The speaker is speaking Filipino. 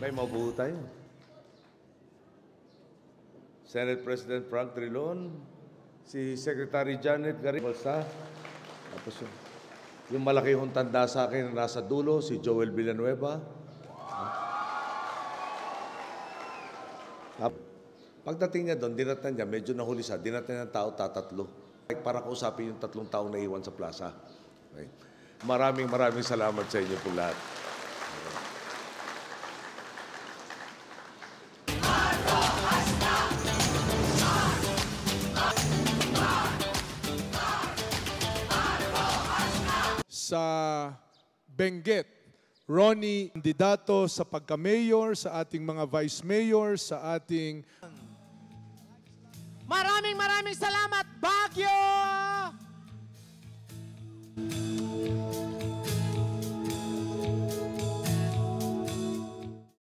Okay, maupo tayo. Senate President Frank Trilon, si Secretary Janet Garcia, tapos yung malaki hong tanda sa akin na nasa dulo, si Joel Villanueva. Pagdating niya doon, dinatan niya, medyo nahuli siya, dinatan niya ng tao, tatatlo. Para kausapin yung 3 taong na iwan sa plaza. Okay. Maraming salamat sa inyo po lahat. Sa Benguet, Ronnie, kandidato sa pagka-mayor, sa ating mga vice-mayor, sa ating... Maraming salamat, Baguio!